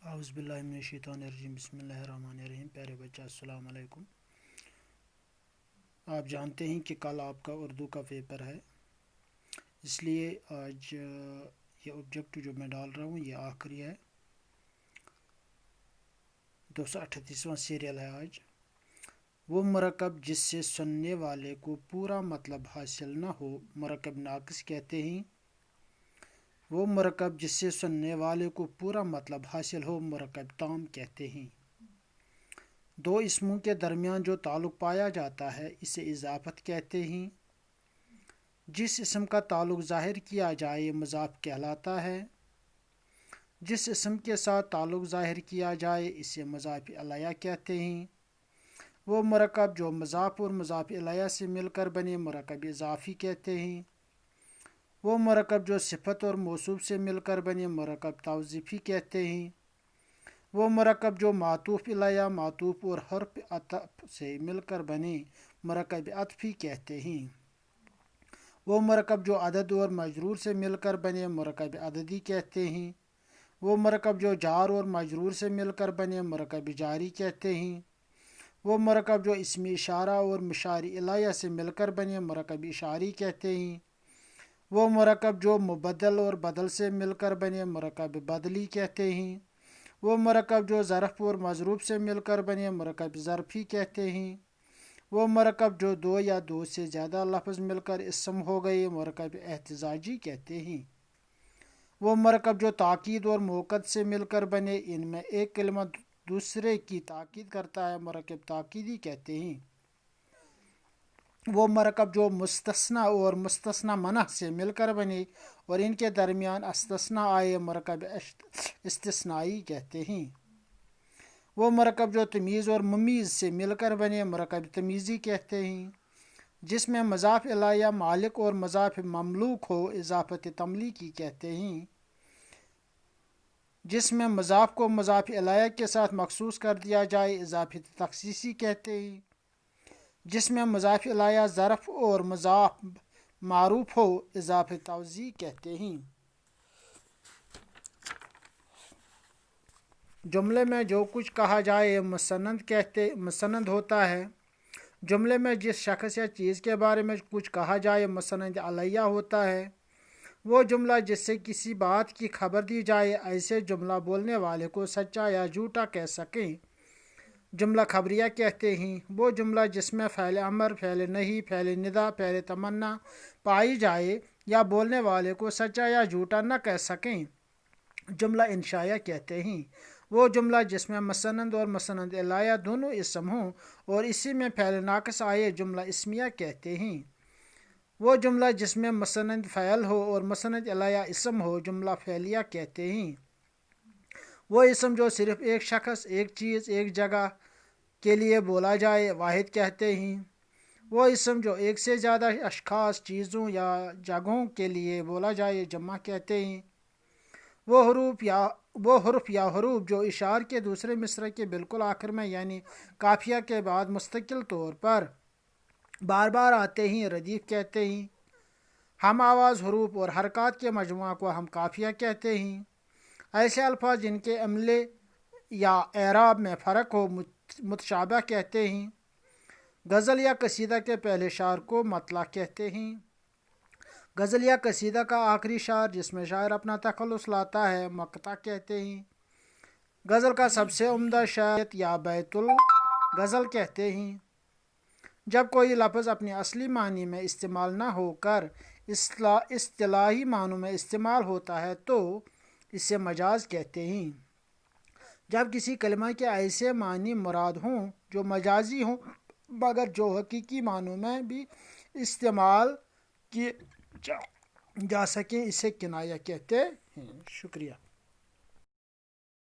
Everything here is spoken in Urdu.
اعوذ باللہ من الشیطان الرجیم بسم اللہ الرحمن الرحیم۔ پیارے بچہ السلام علیکم۔ آپ جانتے ہیں کہ کل آپ کا اردو کا پیپر ہے، اس لیے آج یہ آبجیکٹو جو میں ڈال رہا ہوں یہ آخری ہے، 238واں سیریل ہے آج۔ وہ مرکب جس سے سننے والے کو پورا مطلب حاصل نہ ہو مرکب ناقص کہتے ہیں۔ وہ مرکب جس سے سننے والے کو پورا مطلب حاصل ہو مرکب تام کہتے ہیں۔ دو اسموں کے درمیان جو تعلق پایا جاتا ہے اسے اضافت کہتے ہیں۔ جس اسم کا تعلق ظاہر کیا جائے مضاف کہلاتا ہے۔ جس اسم کے ساتھ تعلق ظاہر کیا جائے اسے مضاف الیہ کہتے ہیں۔ وہ مرکب جو مضاف اور مضاف الیہ سے مل کر بنے مرکب اضافی کہتے ہیں۔ وہ مرکب جو صفت اور موصوف سے مل کر بنے مرکب توصیفی کہتے ہیں۔ وہ مرکب جو معطوف الیہ معطوف اور حرف عطف سے مل کر بنے مرکب عطفی کہتے ہیں۔ وہ مرکب جو عدد اور مجرور سے مل کر بنے مرکب عددی کہتے ہیں۔ وہ مرکب جو جار اور مجرور سے مل کر بنے مرکب جاری کہتے ہیں۔ وہ مرکب جو اسم اشارہ اور مشار الیہ سے مل کر بنے مرکب اشاری کہتے ہیں۔ وہ مرکب جو مبدل اور بدل سے مل کر بنے مرکب بدلی کہتے ہیں۔ وہ مرکب جو ظرف اور مظروف سے مل کر بنے مرکب ظرفی کہتے ہیں۔ وہ مرکب جو دو یا دو سے زیادہ لفظ مل کر اسم ہو گئے مرکب احتجاجی کہتے ہیں۔ وہ مرکب جو تاکید اور موقد سے مل کر بنے ان میں ایک کلمہ دوسرے کی تاکید کرتا ہے مرکب تاکیدی کہتے ہیں۔ وہ مرکب جو مستثنی اور مستثنی منع سے مل کر بنے اور ان کے درمیان استثناء آئے مرکب استثنائی کہتے ہیں۔ وہ مرکب جو تمییز اور ممیز سے مل کر بنے مرکب تمییزی کہتے ہیں۔ جس میں مضاف الیہ مالک اور مضاف مملوک ہو اضافت تملیکی کہتے ہیں۔ جس میں مضاف کو مضاف الیہ کے ساتھ مخصوص کر دیا جائے اضافت تخصیصی کہتے ہیں۔ جس میں مضاف الیہ ظرف اور مضاف معروف ہو اضافت توضیح کہتے ہیں۔ جملے میں جو کچھ کہا جائے مسند ہوتا ہے۔ جملے میں جس شخص یا چیز کے بارے میں کچھ کہا جائے مسند علیہ ہوتا ہے۔ وہ جملہ جس سے کسی بات کی خبر دی جائے ایسے جملہ بولنے والے کو سچا یا جھوٹا کہہ سکیں جملہ خبریہ کہتے ہیں۔ وہ جملہ جس میں فعل امر، فعل نہی، فعل ندا، فعل تمنا پائی جائے یا بولنے والے کو سچا یا جھوٹا نہ کہہ سکیں جملہ انشائیہ کہتے ہیں۔ وہ جملہ جس میں مسند اور مسند الیہ دونوں اسم ہوں اور اسی میں فعل ناقص آئے جملہ اسمیہ کہتے ہیں۔ وہ جملہ جس میں مسند فعل ہو اور مسند الیہ اسم ہو جملہ فعلیہ کہتے ہیں۔ وہ اسم جو صرف ایک شخص، ایک چیز، ایک جگہ کے لیے بولا جائے واحد کہتے ہیں۔ وہ اسم جو ایک سے زیادہ اشخاص، چیزوں یا جگہوں کے لیے بولا جائے جمع کہتے ہیں۔ وہ حرف یا حروف جو اشعار کے دوسرے مصرع کے بالکل آخر میں یعنی قافیہ کے بعد مستقل طور پر بار بار آتے ہیں ردیف کہتے ہیں۔ ہم آواز حروف اور حرکات کے مجموعہ کو ہم قافیہ کہتے ہیں۔ ایسے الفاظ جن کے املے یا اعراب میں فرق ہو متشابہ کہتے ہیں۔ غزل یا قصیدہ کے پہلے شعر کو مطلع کہتے ہیں۔ غزل یا قصیدہ کا آخری شعر جس میں شاعر اپنا تخلص لاتا ہے مقطع کہتے ہیں۔ غزل کا سب سے عمدہ شعر یا بیت الغزل کہتے ہیں۔ جب کوئی لفظ اپنے اصلی معنی میں استعمال نہ ہو کر اصطلاحی معنوں میں استعمال ہوتا ہے تو اسے مجاز کہتے ہیں۔ جب کسی کلمہ کے ایسے معنی مراد ہوں جو مجازی ہوں مگر جو حقیقی معنوں میں بھی استعمال کیے جا سکیں اسے کنایہ کہتے ہیں۔ شکریہ۔